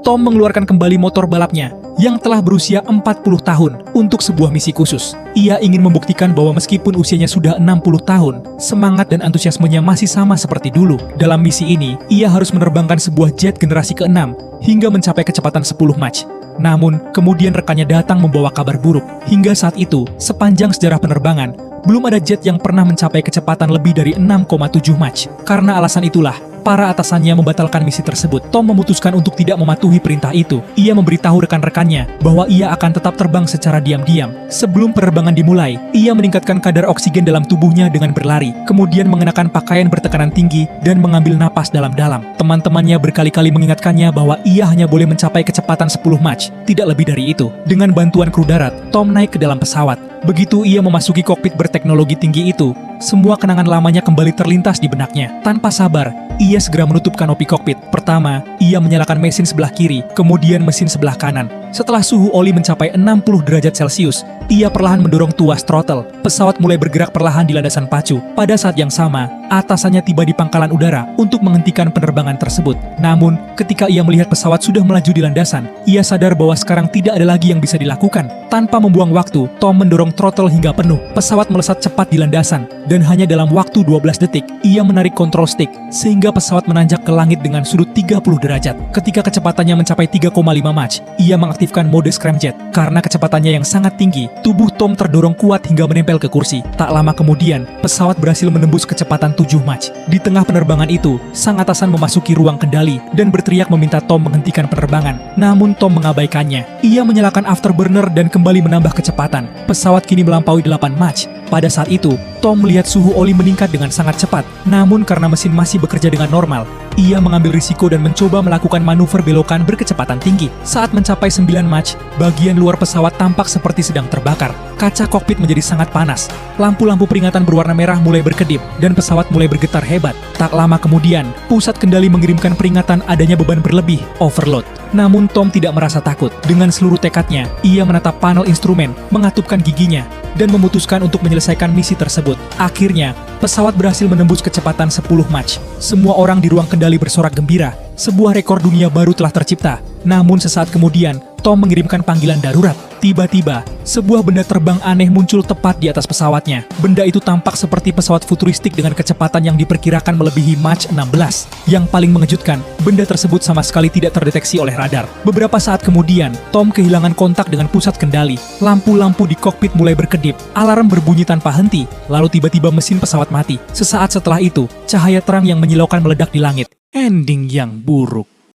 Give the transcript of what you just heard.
Tom mengeluarkan kembali motor balapnya yang telah berusia 40 tahun untuk sebuah misi khusus. Ia ingin membuktikan bahwa meskipun usianya sudah 60 tahun, semangat dan antusiasmenya masih sama seperti dulu. Dalam misi ini, ia harus menerbangkan sebuah jet generasi ke-6 hingga mencapai kecepatan 10 Mach. Namun, kemudian rekannya datang membawa kabar buruk. Hingga saat itu, sepanjang sejarah penerbangan, belum ada jet yang pernah mencapai kecepatan lebih dari 6,7 Mach. Karena alasan itulah, para atasannya membatalkan misi tersebut. Tom memutuskan untuk tidak mematuhi perintah itu. Ia memberitahu rekan-rekannya bahwa ia akan tetap terbang secara diam-diam. Sebelum penerbangan dimulai, ia meningkatkan kadar oksigen dalam tubuhnya dengan berlari, kemudian mengenakan pakaian bertekanan tinggi dan mengambil napas dalam-dalam. Teman-temannya berkali-kali mengingatkannya bahwa ia hanya boleh mencapai kecepatan 10 Mach, tidak lebih dari itu. Dengan bantuan kru darat, Tom naik ke dalam pesawat. Begitu ia memasuki kokpit berteknologi tinggi itu, semua kenangan lamanya kembali terlintas di benaknya. Tanpa sabar, ia segera menutup kanopi kokpit. Pertama, ia menyalakan mesin sebelah kiri, kemudian mesin sebelah kanan. Setelah suhu oli mencapai 60 derajat Celcius, ia perlahan mendorong tuas throttle. Pesawat mulai bergerak perlahan di landasan pacu. Pada saat yang sama, atasannya tiba di pangkalan udara untuk menghentikan penerbangan tersebut. Namun, ketika ia melihat pesawat sudah melaju di landasan, ia sadar bahwa sekarang tidak ada lagi yang bisa dilakukan. Tanpa membuang waktu, Tom mendorong throttle hingga penuh. Pesawat melesat cepat di landasan, dan hanya dalam waktu 12 detik, ia menarik control stick, sehingga pesawat menanjak ke langit dengan sudut 30 derajat. Ketika kecepatannya mencapai 3,5 Mach, ia mengaktifkan mode scramjet. Karena kecepatannya yang sangat tinggi, tubuh Tom terdorong kuat hingga menempel ke kursi. Tak lama kemudian, pesawat berhasil menembus kecepatan 7 Mach. Di tengah penerbangan itu, sang atasan memasuki ruang kendali dan berteriak meminta Tom menghentikan penerbangan. Namun Tom mengabaikannya. Ia menyalakan afterburner dan kembali menambah kecepatan. Pesawat kini melampaui 8 Mach. Pada saat itu, Tom melihat suhu oli meningkat dengan sangat cepat. Namun karena mesin masih bekerja dengan normal, ia mengambil risiko dan mencoba melakukan manuver belokan berkecepatan tinggi. Saat mencapai 9 Mach, bagian luar pesawat tampak seperti sedang terbakar. Kaca kokpit menjadi sangat panas. Lampu-lampu peringatan berwarna merah mulai berkedip dan pesawat mulai bergetar hebat. Tak lama kemudian, pusat kendali mengirimkan peringatan adanya beban berlebih, overload. Namun Tom tidak merasa takut. Dengan seluruh tekadnya, ia menatap panel instrumen, mengatupkan giginya, dan memutuskan untuk menyelesaikan misi tersebut. Akhirnya, pesawat berhasil menembus kecepatan 10 Mach. Semua orang di ruang kendali bersorak gembira. Sebuah rekor dunia baru telah tercipta. Namun sesaat kemudian, Tom mengirimkan panggilan darurat. Tiba-tiba, sebuah benda terbang aneh muncul tepat di atas pesawatnya. Benda itu tampak seperti pesawat futuristik dengan kecepatan yang diperkirakan melebihi Mach 16. Yang paling mengejutkan, benda tersebut sama sekali tidak terdeteksi oleh radar. Beberapa saat kemudian, Tom kehilangan kontak dengan pusat kendali. Lampu-lampu di kokpit mulai berkedip. Alarm berbunyi tanpa henti. Lalu tiba-tiba mesin pesawat mati. Sesaat setelah itu, cahaya terang yang menyilaukan meledak di langit. Ending yang buruk.